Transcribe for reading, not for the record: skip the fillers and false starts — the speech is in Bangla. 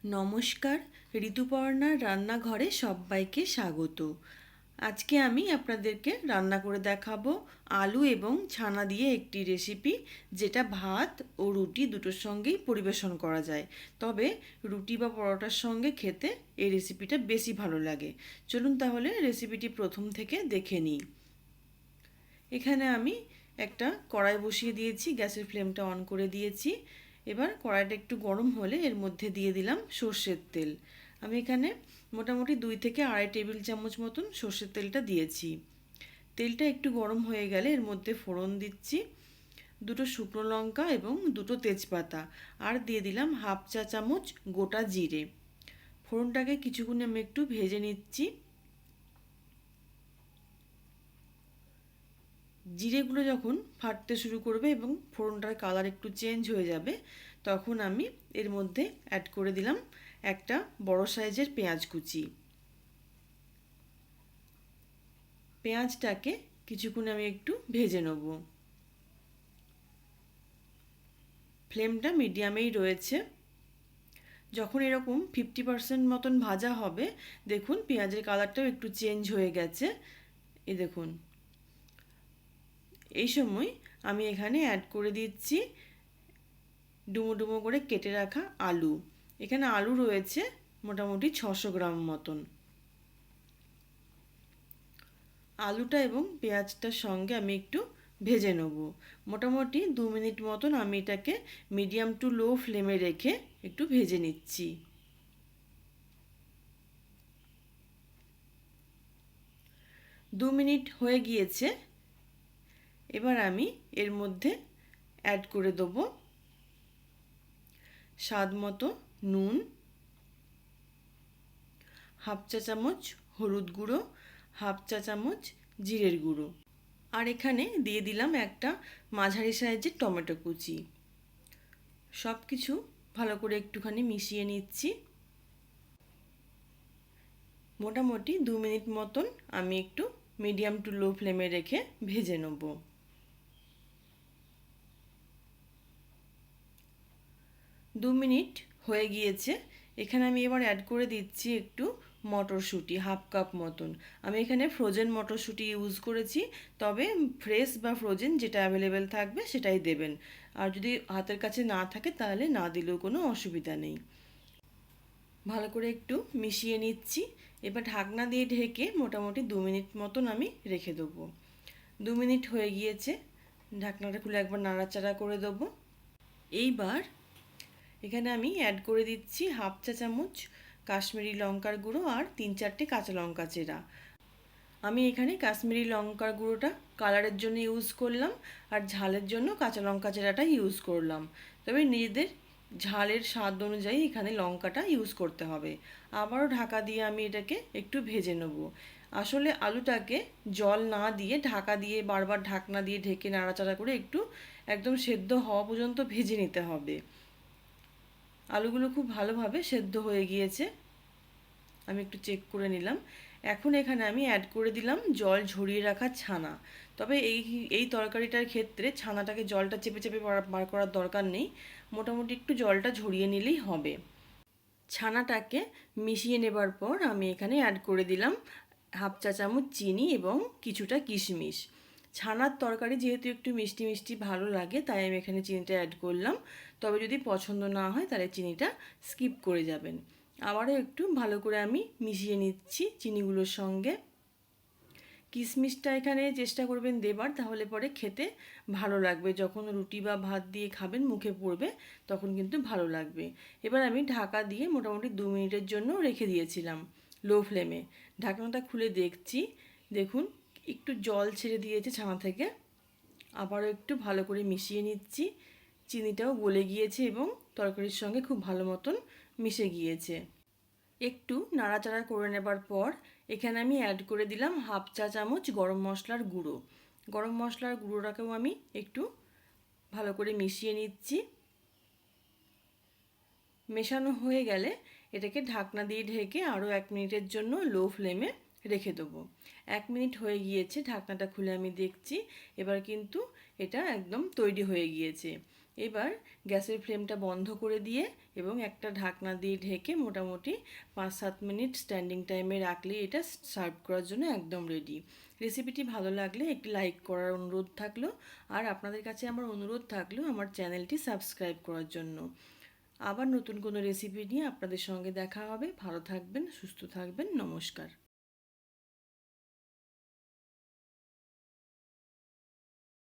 নমস্কার, ঋতুপর্ণার রান্নাঘরে সবাইকে স্বাগত। আজকে আমি আপনাদেরকে রান্না করে দেখাবো আলু এবং ছানা দিয়ে একটি রেসিপি, যেটা ভাত ও রুটি দুটোর সঙ্গেই পরিবেশন করা যায়। তবে রুটি বা পরোটার সঙ্গে খেতে এই রেসিপিটা বেশি ভালো লাগে। চলুন তাহলে রেসিপিটি প্রথম থেকে দেখে নিই। এখানে আমি একটা কড়াই বসিয়ে দিয়েছি, গ্যাসের ফ্লেমটা অন করে দিয়েছি। এবার কড়াইটা একটু গরম হলে এর মধ্যে দিয়ে দিলাম সর্ষের তেল। আমি এখানে মোটামুটি 2 থেকে আড়াই টেবিল চামচ মতন সর্ষের তেলটা দিয়েছি। তেলটা একটু গরম হয়ে গেলে এর মধ্যে ফোড়ন দিচ্ছি, 2 শুকনো লঙ্কা এবং 2 তেজপাতা, আর দিয়ে দিলাম 1/2 চা চামচ গোটা জিরে। ফোড়নটাকে কিছুক্ষণ আমি একটু ভেজে নিচ্ছি। জিরেগুলো যখন ফাটতে শুরু করবে এবং ফোড়নটার কালার একটু চেঞ্জ হয়ে যাবে, তখন আমি এর মধ্যে অ্যাড করে দিলাম একটা বড় সাইজের পেঁয়াজ কুচি। পেঁয়াজটাকে কিছুক্ষণ আমি একটু ভেজে নেব। ফ্লেমটা মিডিয়ামেই রয়েছে। যখন এরকম 50% মতন ভাজা হবে, দেখুন পেঁয়াজের কালারটাও একটু চেঞ্জ হয়ে গেছে। এই দেখুন, এই সময় আমি এখানে অ্যাড করে দিচ্ছি ডুমো ডুমো করে কেটে রাখা আলু। এখানে আলু রয়েছে মোটামুটি 600 গ্রাম মতন। আলুটা এবং পেঁয়াজটার সঙ্গে আমি একটু ভেজে নেব। মোটামুটি 2 মিনিট মতন আমি এটাকে মিডিয়াম টু লো ফ্লেমে রেখে একটু ভেজে নিচ্ছি। 2 মিনিট হয়ে গিয়েছে। এবার আমি এর মধ্যে অ্যাড করে দেবো স্বাদ মতো নুন, 1/2 চা চামচ হলুদ গুঁড়ো, 1/2 চা চামচ জিরের গুঁড়ো, আর এখানে দিয়ে দিলাম একটা মাঝারি সাইজের টমেটো কুচি। সব কিছু ভালো করে একটুখানি মিশিয়ে নিচ্ছি। মোটামুটি 2 মিনিট মতন আমি একটু মিডিয়াম টু লো ফ্লেমে রেখে ভেজে নেব। 2 মিনিট হয়ে গিয়েছে। এখানে আমি এবার অ্যাড করে দিচ্ছি একটু মটরশুঁটি, 1/2 কাপ মতন। আমি এখানে ফ্রোজেন মটরশুঁটি ইউজ করেছি, তবে ফ্রেশ বা ফ্রোজেন যেটা অ্যাভেলেবেল থাকবে সেটাই দেবেন। আর যদি হাতের কাছে না থাকে তাহলে না দিলেও কোনো অসুবিধা নেই। ভালো করে একটু মিশিয়ে নিচ্ছি। এবার ঢাকনা দিয়ে ঢেকে মোটামুটি 2 মিনিট মতন আমি রেখে দেবো। 2 মিনিট হয়ে গিয়েছে। ঢাকনাটা খুলে একবার নাড়াচাড়া করে দেবো। এইবার এখানে আমি অ্যাড করে দিচ্ছি 1/2 চা চামচ কাশ্মীরি লঙ্কার গুঁড়ো আর 3-4টে কাঁচা লঙ্কা চেরা। আমি এখানে কাশ্মীরি লঙ্কার গুঁড়োটা কালারের জন্য ইউজ করলাম, আর ঝালের জন্য কাঁচা লঙ্কা চেরাটা ইউজ করলাম। তবে নিজেদের ঝালের স্বাদ অনুযায়ী এখানে লঙ্কাটা ইউজ করতে হবে। আবারও ঢাকা দিয়ে আমি এটাকে একটু ভেজে নেব। আসলে আলুটাকে জল না দিয়ে ঢাকা দিয়ে বারবার ঢাকনা দিয়ে ঢেকে নাড়াচাড়া করে একটু একদম সেদ্ধ হওয়া পর্যন্ত ভেজে নিতে হবে। আলুগুলো খুব ভালোভাবে সেদ্ধ হয়ে গিয়েছে। আমি একটু চেক করে নিলাম। এখন এখানে আমি অ্যাড করে দিলাম জল ঝরিয়ে রাখা ছানা। তবে এই তরকারিটার ক্ষেত্রে ছানাটাকে জলটা চেপে চেপে বার করার দরকার নেই, মোটামুটি একটু জলটা ঝরিয়ে নিলেই হবে। ছানাটাকে মিশিয়ে নেবার পর আমি এখানে অ্যাড করে দিলাম 1/2 চা চামচ চিনি এবং কিছুটা কিশমিশ। ছানার তরকারি যেহেতু একটু মিষ্টি মিষ্টি ভালো লাগে, তাই আমি এখানে চিনিটা অ্যাড করলাম। তবে যদি পছন্দ না হয় তাহলে চিনিটা স্কিপ করে যাবেন। আবারও একটু ভালো করে আমি মিশিয়ে নিচ্ছি চিনিগুলোর সঙ্গে। কিশমিশটা এখানে চেষ্টা করবেন দেবার, তাহলে পরে খেতে ভালো লাগবে। যখন রুটি বা ভাত দিয়ে খাবেন মুখে পড়বে, তখন কিন্তু ভালো লাগবে। এবার আমি ঢাকা দিয়ে মোটামুটি 2 মিনিটের জন্য রেখে দিয়েছিলাম লো ফ্লেমে। ঢাকনাটা খুলে দেখছি, দেখুন একটু জল ছেড়ে দিয়েছে ছানা থেকে। আবারও একটু ভালো করে মিশিয়ে নিচ্ছি। চিনিটাও গলে গিয়েছে এবং তরকারির সঙ্গে খুব ভালো মতন মিশে গিয়েছে। একটু নাড়াচাড়া করে নেবার পর এখানে আমি অ্যাড করে দিলাম 1/2 চা চামচ গরম মশলার গুঁড়ো। গরম মশলার গুঁড়োটাকেও আমি একটু ভালো করে মিশিয়ে নিচ্ছি। মেশানো হয়ে গেলে এটাকে ঢাকনা দিয়ে ঢেকে আরও 1 মিনিটের জন্য লো ফ্লেমে রেখে দেবো। 1 মিনিট হয়ে গিয়েছে, ঢাকনাটা খুলে আমি দেখছি। এবার কিন্তু এটা একদম তৈরি হয়ে গিয়েছে। এবার গ্যাসের ফ্লেমটা বন্ধ করে দিয়ে এবং একটা ঢাকনা দিয়ে ঢেকে মোটামুটি 5-7 মিনিট স্ট্যান্ডিং টাইমে রাখলে এটা সার্ভ করার জন্য একদম রেডি। রেসিপিটি ভালো লাগলে একটি লাইক করার অনুরোধ থাকলো, আর আপনাদের কাছে আমার অনুরোধ থাকলো আমার চ্যানেলটি সাবস্ক্রাইব করার জন্য। আবার নতুন কোনো রেসিপি নিয়ে আপনাদের সঙ্গে দেখা হবে। ভালো থাকবেন, সুস্থ থাকবেন, নমস্কার।